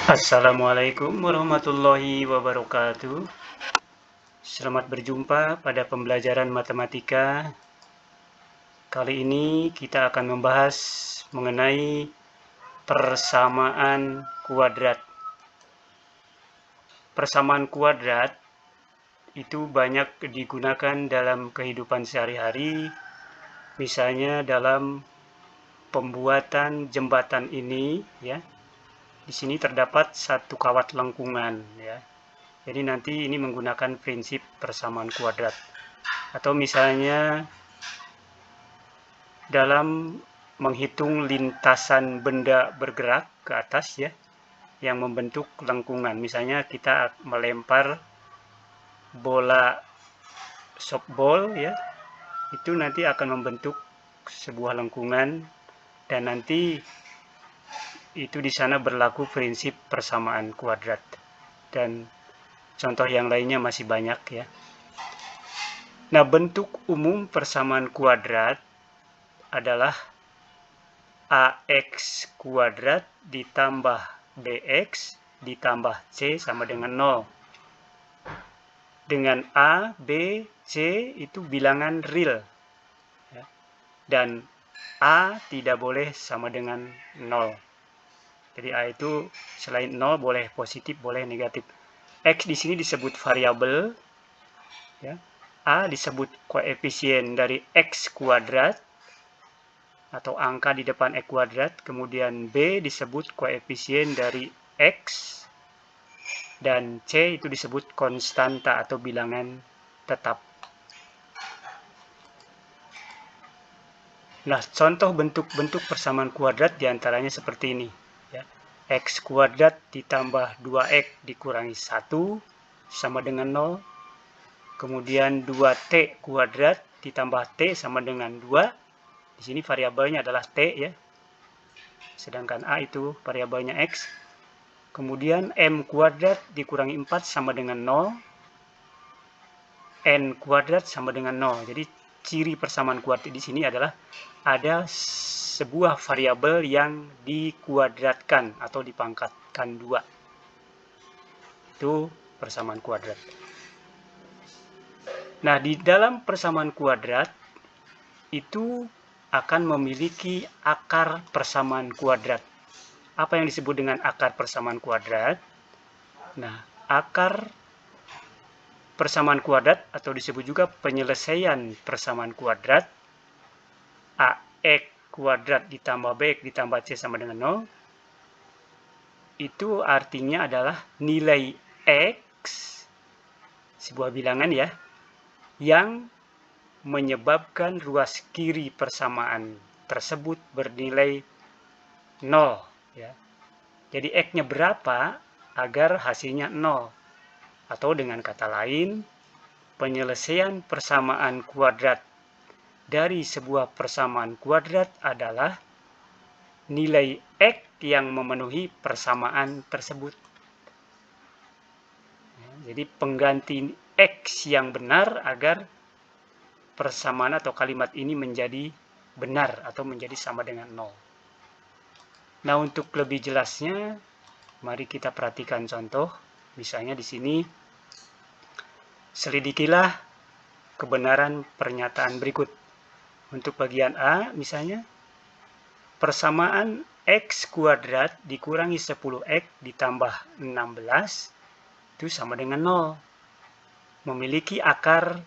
Assalamualaikum warahmatullahi wabarakatuh. Selamat berjumpa pada pembelajaran matematika. Kali ini kita akan membahas mengenai persamaan kuadrat. Persamaan kuadrat itu banyak digunakan dalam kehidupan sehari-hari, misalnya dalam pembuatan jembatan ini, ya. Di sini terdapat satu kawat lengkungan, ya. Jadi nanti ini menggunakan prinsip persamaan kuadrat. Atau misalnya dalam menghitung lintasan benda bergerak ke atas, ya, yang membentuk lengkungan. Misalnya kita melempar bola softball, ya, itu nanti akan membentuk sebuah lengkungan, dan nanti itu di sana berlaku prinsip persamaan kuadrat. Dan contoh yang lainnya masih banyak, ya. Nah, bentuk umum persamaan kuadrat adalah AX kuadrat ditambah BX ditambah C sama dengan 0. Dengan A, B, C itu bilangan real, ya. Dan A tidak boleh sama dengan 0. Jadi A itu selain 0 boleh positif, boleh negatif. X di sini disebut variabel, ya. A disebut koefisien dari X kuadrat atau angka di depan X kuadrat, kemudian B disebut koefisien dari X, dan C itu disebut konstanta atau bilangan tetap. Nah, contoh bentuk-bentuk persamaan kuadrat diantaranya seperti ini, ya. X kuadrat ditambah 2X dikurangi 1 sama dengan 0. Kemudian 2T kuadrat ditambah T sama dengan 2. Di sini variabelnya adalah T, ya. Sedangkan A itu variabelnya X. Kemudian M kuadrat dikurangi 4 sama dengan 0. N kuadrat sama dengan 0. Jadi ciri persamaan kuadrat di sini adalah ada sebuah variabel yang dikuadratkan atau dipangkatkan 2. Itu persamaan kuadrat. Nah, di dalam persamaan kuadrat itu akan memiliki akar persamaan kuadrat. Apa yang disebut dengan akar persamaan kuadrat? Nah, akar persamaan kuadrat atau disebut juga penyelesaian persamaan kuadrat, AX kuadrat ditambah BX ditambah C sama dengan 0, itu artinya adalah nilai X, sebuah bilangan, ya, yang menyebabkan ruas kiri persamaan tersebut bernilai 0, ya. Jadi X-nya berapa agar hasilnya 0. Atau dengan kata lain, penyelesaian persamaan kuadrat dari sebuah persamaan kuadrat adalah nilai X yang memenuhi persamaan tersebut. Jadi pengganti X yang benar agar persamaan atau kalimat ini menjadi benar atau menjadi sama dengan 0. Nah, untuk lebih jelasnya, mari kita perhatikan contoh. Misalnya di sini, selidikilah kebenaran pernyataan berikut. Untuk bagian A, misalnya, persamaan X kuadrat dikurangi 10X ditambah 16 itu sama dengan 0. Memiliki akar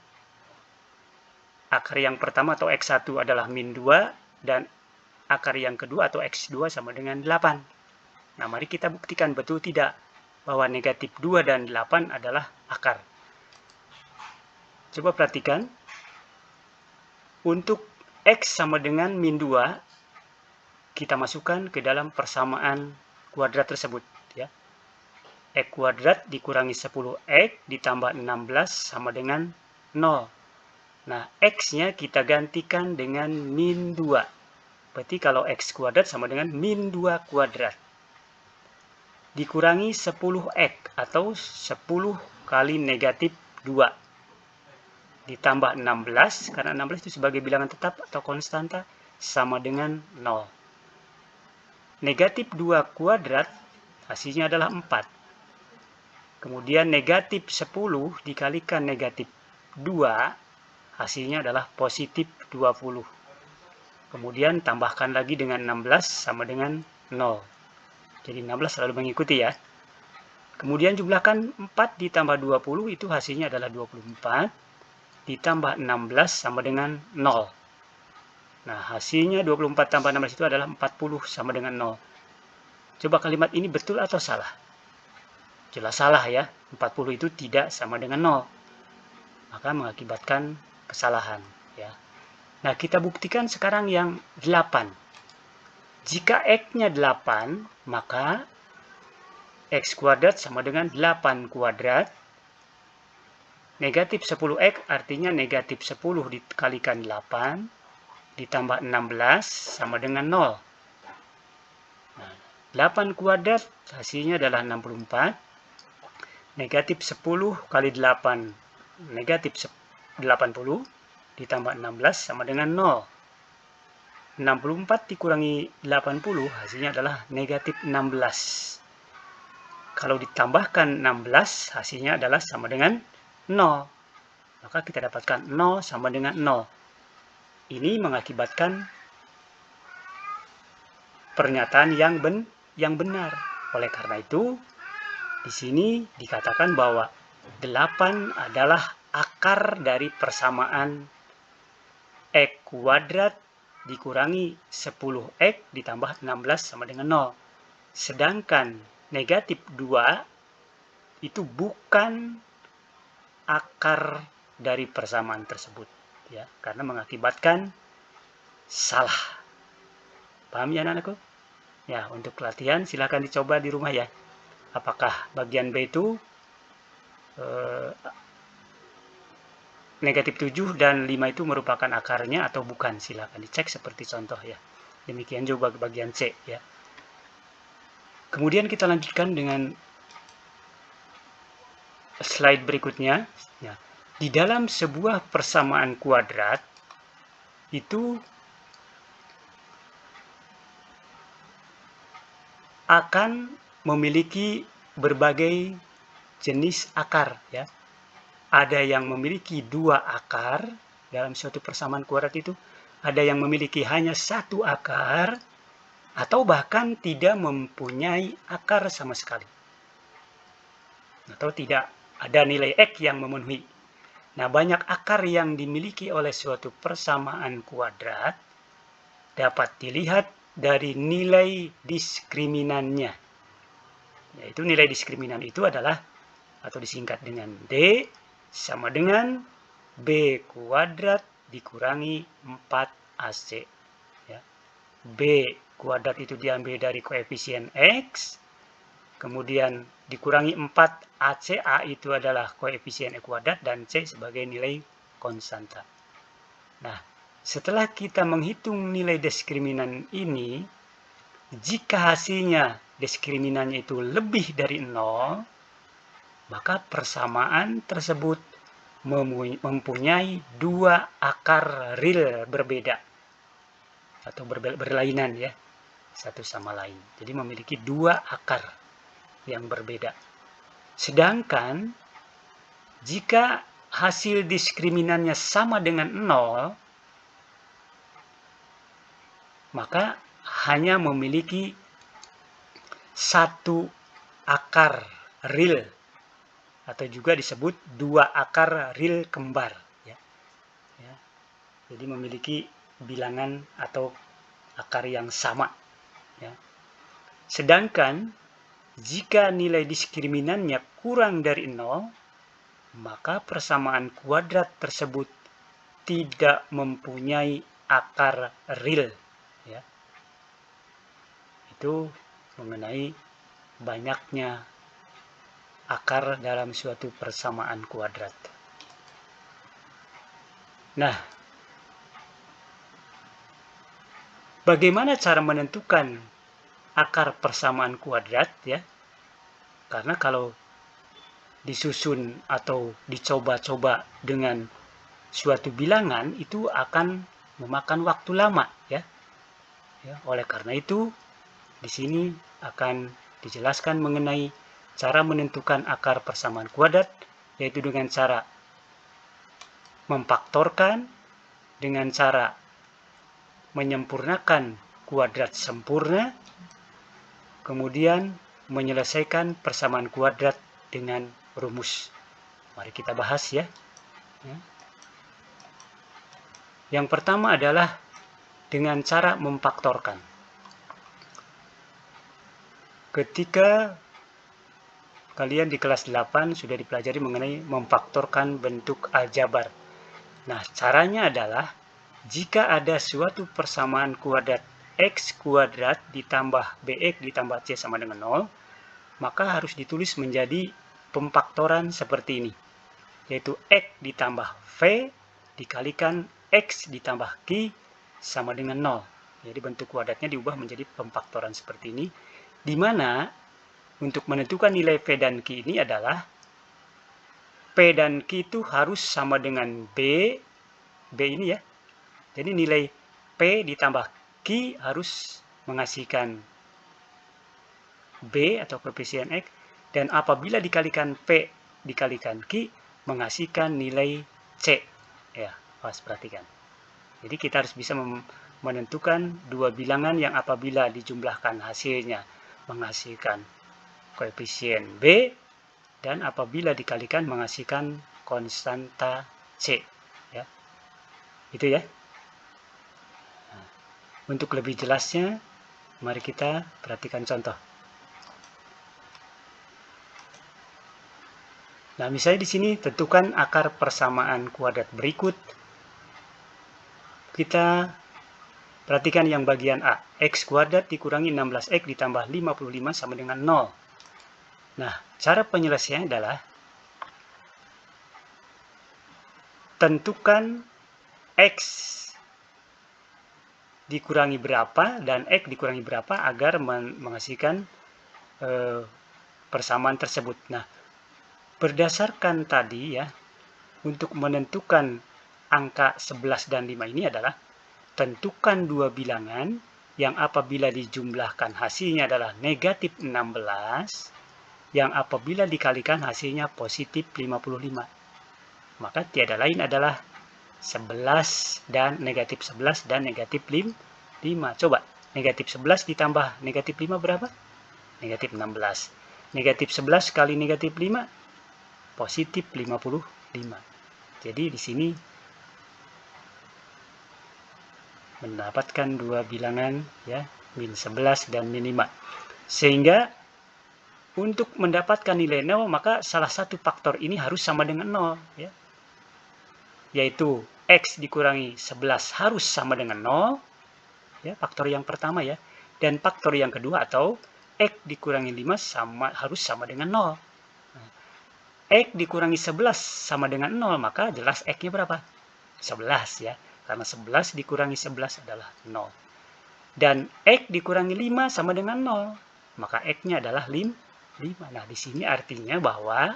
yang pertama atau X1 adalah min 2, dan akar yang kedua atau X2 sama dengan 8. Nah, mari kita buktikan betul tidak bahwa negatif 2 dan 8 adalah akar. Coba perhatikan. Untuk X sama dengan min 2, kita masukkan ke dalam persamaan kuadrat tersebut, ya. X kuadrat dikurangi 10X ditambah 16 sama dengan 0. Nah, X-nya kita gantikan dengan min 2. Berarti kalau X kuadrat sama dengan min 2 kuadrat. Dikurangi 10X atau 10 kali negatif 2. Ditambah 16, karena 16 itu sebagai bilangan tetap atau konstanta, sama dengan 0. Negatif 2 kuadrat hasilnya adalah 4. Kemudian negatif 10 dikalikan negatif 2, hasilnya adalah positif 20. Kemudian tambahkan lagi dengan 16 sama dengan 0. Jadi 16 selalu mengikuti ya. Kemudian jumlahkan 4 ditambah 20 itu hasilnya adalah 24. Ditambah 16 sama dengan 0. Nah, hasilnya 24 tambah 16 itu adalah 40 sama dengan 0. Coba kalimat ini betul atau salah? Jelas salah ya, 40 itu tidak sama dengan 0. Maka mengakibatkan kesalahan ya. Nah, kita buktikan sekarang yang 8. Jika X-nya 8, maka X kuadrat sama dengan 8 kuadrat. Negatif 10X artinya negatif 10 dikalikan 8 ditambah 16 sama dengan 0. Nah, 8 kuadrat hasilnya adalah 64. Negatif 10 kali 8 negatif 80 ditambah 16 sama dengan 0. 64 dikurangi 80 hasilnya adalah negatif 16. Kalau ditambahkan 16 hasilnya adalah sama dengan 0. Maka kita dapatkan 0 sama dengan 0. Ini mengakibatkan pernyataan yang benar. Oleh karena itu, di sini dikatakan bahwa 8 adalah akar dari persamaan X kuadrat dikurangi 10X ditambah 16 sama dengan 0. Sedangkan negatif 2 itu bukan akar dari persamaan tersebut. Ya, karena mengakibatkan salah. Paham ya anak-anakku? Ya, untuk latihan silahkan dicoba di rumah ya. Apakah bagian B itu negatif 7 dan 5 itu merupakan akarnya atau bukan? Silahkan dicek seperti contoh ya. Demikian juga bagian C ya. Kemudian kita lanjutkan dengan slide berikutnya. Ya. Di dalam sebuah persamaan kuadrat itu akan memiliki berbagai jenis akar ya. Ada yang memiliki 2 akar dalam suatu persamaan kuadrat itu, ada yang memiliki hanya 1 akar atau bahkan tidak mempunyai akar sama sekali. Atau tidak ada nilai X yang memenuhi. Nah, banyak akar yang dimiliki oleh suatu persamaan kuadrat dapat dilihat dari nilai diskriminannya. Yaitu nilai diskriminan itu adalah atau disingkat dengan D sama dengan B kuadrat dikurangi 4AC. Ya. B kuadrat itu diambil dari koefisien X, kemudian dikurangi 4AC, A itu adalah koefisien X kuadrat, dan C sebagai nilai konstanta. Nah, setelah kita menghitung nilai diskriminan ini, jika hasilnya diskriminannya itu lebih dari 0, maka persamaan tersebut mempunyai 2 akar real berbeda atau berlainan ya, satu sama lain. Jadi memiliki 2 akar yang berbeda. Sedangkan jika hasil diskriminannya sama dengan 0, maka hanya memiliki 1 akar real atau juga disebut 2 akar real kembar ya. Ya. Jadi memiliki bilangan atau akar yang sama ya. Sedangkan jika nilai diskriminannya kurang dari 0, maka persamaan kuadrat tersebut tidak mempunyai akar real ya. Itu mengenai banyaknya akar dalam suatu persamaan kuadrat. Nah, bagaimana cara menentukan akar persamaan kuadrat ya? Karena kalau disusun atau dicoba-coba dengan suatu bilangan itu akan memakan waktu lama ya. Ya, oleh karena itu di sini akan dijelaskan mengenai cara menentukan akar persamaan kuadrat, yaitu dengan cara memfaktorkan, dengan cara menyempurnakan kuadrat sempurna, kemudian menyelesaikan persamaan kuadrat dengan rumus. Mari kita bahas ya. Yang pertama adalah dengan cara memfaktorkan. Ketika kalian di kelas 8 sudah dipelajari mengenai memfaktorkan bentuk aljabar. Nah, caranya adalah jika ada suatu persamaan kuadrat x kuadrat ditambah bx ditambah c sama dengan 0, maka harus ditulis menjadi pemfaktoran seperti ini, yaitu x ditambah v dikalikan x ditambah q sama dengan 0. Jadi bentuk kuadratnya diubah menjadi pemfaktoran seperti ini, di mana untuk menentukan nilai v dan q ini adalah p dan q itu harus sama dengan b ini ya. Jadi nilai p ditambah q harus menghasilkan b atau koefisien x, dan apabila dikalikan p dikalikan q menghasilkan nilai c. Ya, harus perhatikan. Jadi kita harus bisa menentukan dua bilangan yang apabila dijumlahkan hasilnya menghasilkan koefisien b, dan apabila dikalikan menghasilkan konstanta c. Ya, itu ya. Nah, untuk lebih jelasnya, mari kita perhatikan contoh. Nah, misalnya di sini tentukan akar persamaan kuadrat berikut. Kita perhatikan yang bagian A, x kuadrat dikurangi 16x ditambah 55 sama dengan 0. Nah, cara penyelesaiannya adalah tentukan x dikurangi berapa dan x dikurangi berapa agar menghasilkan persamaan tersebut. Nah, berdasarkan tadi ya, untuk menentukan angka 11 dan 5 ini adalah tentukan dua bilangan yang apabila dijumlahkan hasilnya adalah negatif 16, yang apabila dikalikan hasilnya positif 55. Maka tiada lain adalah 11 dan negatif 11 dan negatif 5. Coba, negatif 11 ditambah negatif 5 berapa? Negatif 16. Negatif 11 kali negatif 5, positif 55. Jadi di sini mendapatkan dua bilangan ya, min 11 dan min 5. Sehingga untuk mendapatkan nilai 0 maka salah satu faktor ini harus sama dengan 0 ya. Yaitu x dikurangi 11 harus sama dengan 0 ya, faktor yang pertama ya. Dan faktor yang kedua atau x dikurangi 5 harus sama dengan 0. Nah, x dikurangi 11 sama dengan 0, maka jelas x-nya berapa? 11 ya. Karena 11 dikurangi 11 adalah 0. Dan x dikurangi 5 sama dengan 0, maka x-nya adalah 5. Nah, di sini artinya bahwa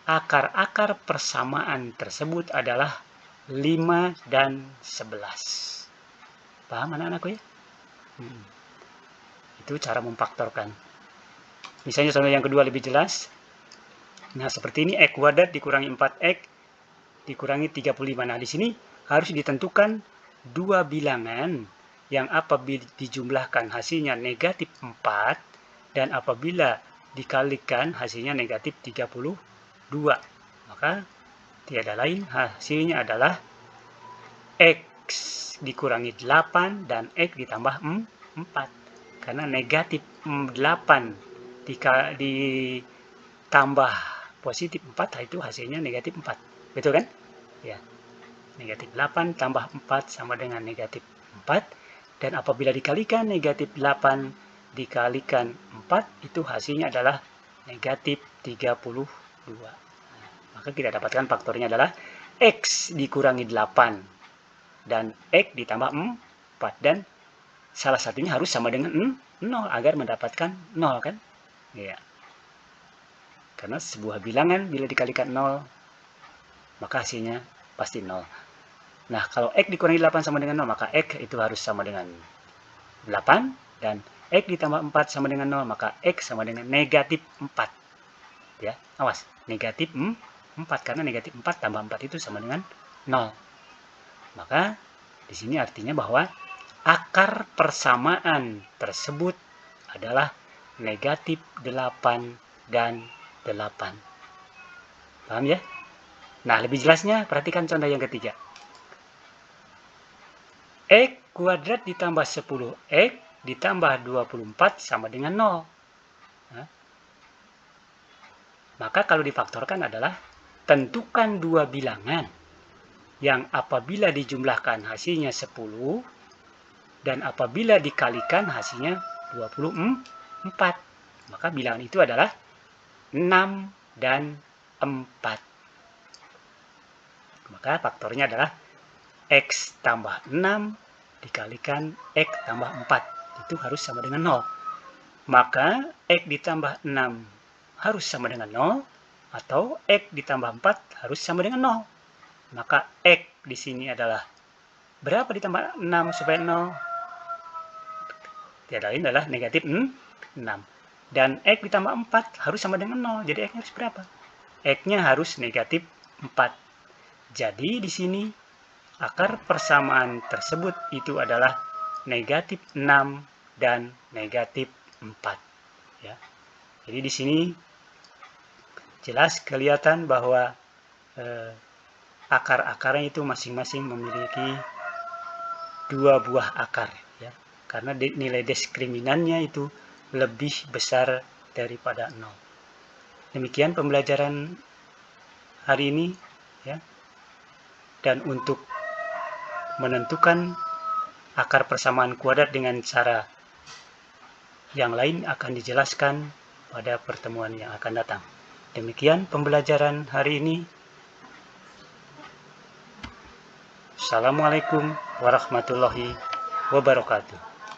akar-akar persamaan tersebut adalah 5 dan 11. Paham anak-anakku ya? Itu cara memfaktorkan. Misalnya contoh yang kedua lebih jelas. Nah, seperti ini x kuadrat dikurangi 4x dikurangi 35. Nah, di sini harus ditentukan dua bilangan yang apabila dijumlahkan hasilnya negatif 4 dan apabila dikalikan hasilnya negatif 32. Maka tiada lain hasilnya adalah x dikurangi 8 dan x ditambah 4. Karena negatif 8 ditambah positif 4, itu hasilnya negatif 4. Betul kan? Ya. Negatif 8 tambah 4 sama dengan negatif 4. Dan apabila dikalikan negatif 8 dikalikan 4, itu hasilnya adalah negatif 32. Nah, maka kita dapatkan faktornya adalah x dikurangi 8 dan x ditambah 4. Dan salah satunya harus sama dengan 0 agar mendapatkan 0 kan? Ya. Karena sebuah bilangan bila dikalikan 0, maka hasilnya pasti 0. Nah, kalau x dikurangi 8 sama dengan 0, maka x itu harus sama dengan 8, dan X ditambah 4 sama dengan 0, maka X sama dengan negatif 4. Ya, awas, negatif 4, karena negatif 4 tambah 4 itu sama dengan 0. Maka di sini artinya bahwa akar persamaan tersebut adalah negatif 8 dan 8. Paham ya? Nah, lebih jelasnya perhatikan contoh yang ketiga. X kuadrat ditambah 10X ditambah 24 sama dengan 0. Nah, maka kalau difaktorkan adalah tentukan dua bilangan yang apabila dijumlahkan hasilnya 10 dan apabila dikalikan hasilnya 24. Maka bilangan itu adalah 6 dan 4. Maka faktornya adalah X tambah 6 dikalikan X tambah 4. Itu harus sama dengan 0. Maka X ditambah 6 harus sama dengan 0, atau X ditambah 4 harus sama dengan 0. Maka X di sini adalah berapa ditambah 6 supaya 0? Tiada lain adalah negatif 6. Dan X ditambah 4 harus sama dengan 0. Jadi X-nya harus berapa? X-nya harus negatif 4. Jadi di sini akar persamaan tersebut itu adalah negatif 6 dan negatif 4. Ya. Jadi di sini jelas kelihatan bahwa akar-akarnya itu masing-masing memiliki dua buah akar, ya, karena nilai diskriminannya itu lebih besar daripada 0. Demikian pembelajaran hari ini, ya. Dan untuk menentukan akar persamaan kuadrat dengan cara yang lain akan dijelaskan pada pertemuan yang akan datang. Demikian pembelajaran hari ini. Assalamualaikum warahmatullahi wabarakatuh.